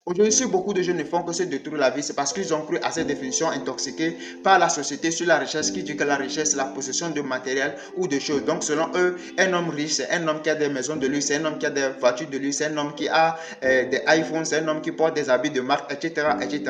Aujourd'hui, si beaucoup de jeunes ne font que se détruire la vie, c'est parce qu'ils ont cru à cette définition intoxiquée par la société sur la richesse qui dit que la richesse, c'est la possession de matériel ou de choses. Donc, selon eux, un homme riche, c'est un homme qui a des maisons de luxe, c'est un homme qui a des voitures de luxe, c'est un homme qui a des iPhones, c'est un homme qui porte des habits de marque, etc., etc.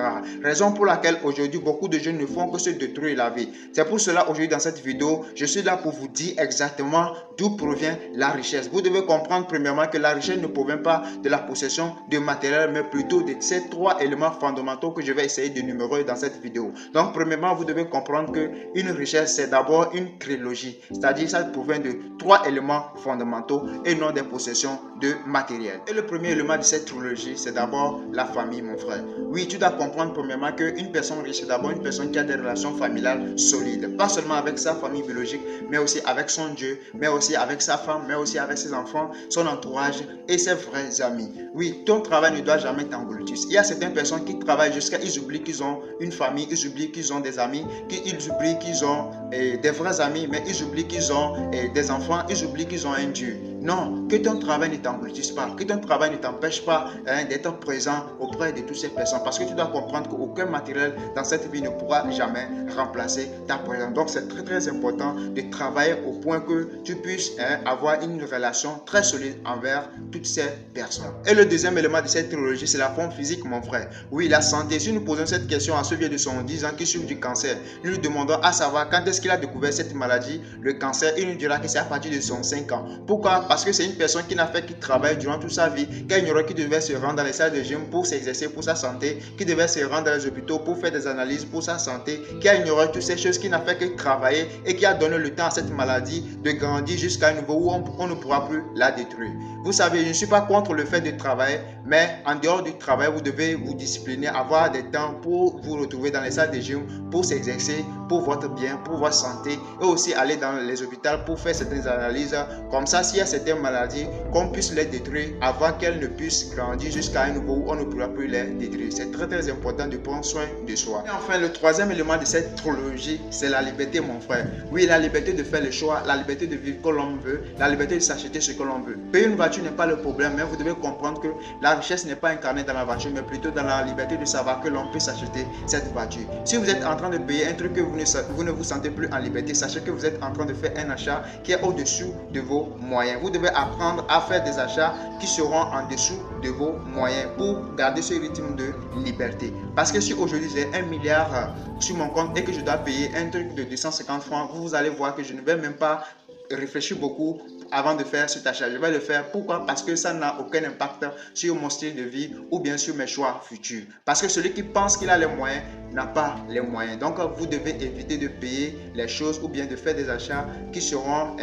Raison pour laquelle aujourd'hui, beaucoup de jeunes ne font que se détruire la vie. C'est pour cela, aujourd'hui, dans cette vidéo, je suis là pour vous dire exactement d'où provient la richesse. Vous devez comprendre premièrement que la richesse ne provient pas de la possession de matériel, mais plutôt de ces trois éléments fondamentaux que je vais essayer de numérer dans cette vidéo. Donc, premièrement, vous devez comprendre qu'une richesse, c'est d'abord une trilogie, c'est-à-dire ça provient de trois éléments fondamentaux et non des possessions de matériel. Et le premier élément de cette trilogie, c'est d'abord la famille, mon frère. Oui, tu dois comprendre premièrement qu'une personne riche, c'est d'abord une personne qui a des relations familiales solides, pas seulement avec sa famille biologique, mais aussi avec son Dieu, mais aussi avec sa femme, mais aussi avec ses enfants, son entourage et ses vrais amis. Oui, ton travail ne doit jamais t'engloutir. Il y a certaines personnes qui travaillent jusqu'à ils oublient qu'ils ont une famille, ils oublient qu'ils ont des amis, ils oublient qu'ils ont des vrais amis, mais ils oublient qu'ils ont des enfants, ils oublient qu'ils ont un Dieu. Non, que ton travail ne t'engloutisse pas, que ton travail ne t'empêche pas d'être présent auprès de toutes ces personnes, parce que tu dois comprendre qu'aucun matériel dans cette vie ne pourra jamais remplacer ta présence. Donc c'est très très important de travailler au point que tu puisses avoir une relation très solide envers toutes ces personnes. Et le deuxième élément de cette trilogie, c'est la forme physique, mon frère. Oui, la santé. Si nous posons cette question à ce vieux de 10 ans qui souffre du cancer, nous lui demandons à savoir quand est-ce qu'il a découvert cette maladie, le cancer, il nous dira que c'est à partir de son 5 ans. Pourquoi? Parce que c'est une personne qui n'a fait qu'il travaille durant toute sa vie, qui a ignoré qu'il devait se rendre dans les salles de gym pour s'exercer pour sa santé, qui devait se rendre dans les hôpitaux pour faire des analyses pour sa santé, qui a ignoré toutes ces choses, qui n'a fait que travailler et qui a donné le temps à cette maladie de grandir jusqu'à un niveau où on ne pourra plus la détruire. Vous savez, je ne suis pas contre le fait de travailler, mais en dehors du travail, vous devez vous discipliner, avoir des temps pour vous retrouver dans les salles de gym, pour s'exercer, pour votre bien, pour votre santé, et aussi aller dans les hôpitaux pour faire certaines analyses. Comme ça, s'il y a certaines maladies, qu'on puisse les détruire avant qu'elles ne puissent grandir jusqu'à un niveau où on ne pourra plus les détruire. C'est très très important de prendre soin de soi. Et enfin, le troisième élément de cette trilogie, c'est la liberté, mon frère. Oui, la liberté de faire le choix, la liberté de vivre comme l'on veut, la liberté de s'acheter ce que l'on veut. Payer une voiture n'est pas le problème, mais vous devez comprendre que la richesse n'est pas incarnée dans la voiture, mais plutôt dans la liberté de savoir que l'on peut s'acheter cette voiture. Si vous êtes en train de payer un truc que vous ne vous sentez plus en liberté, sachez que vous êtes en train de faire un achat qui est au-dessous de vos moyens. Vous devez apprendre à faire des achats qui seront en dessous de vos moyens pour garder ce rythme de liberté. Parce que si aujourd'hui j'ai 1 milliard sur mon compte et que je dois payer un truc de 250 francs, vous allez voir que je ne vais même pas réfléchir beaucoup avant de faire cet achat. Je vais le faire. Pourquoi? Parce que ça n'a aucun impact sur mon style de vie ou bien sur mes choix futurs. Parce que celui qui pense qu'il a les moyens n'a pas les moyens. Donc, vous devez éviter de payer les choses ou bien de faire des achats qui seront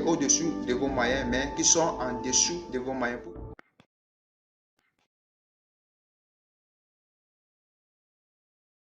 au-dessus de vos moyens, mais qui sont en dessous de vos moyens.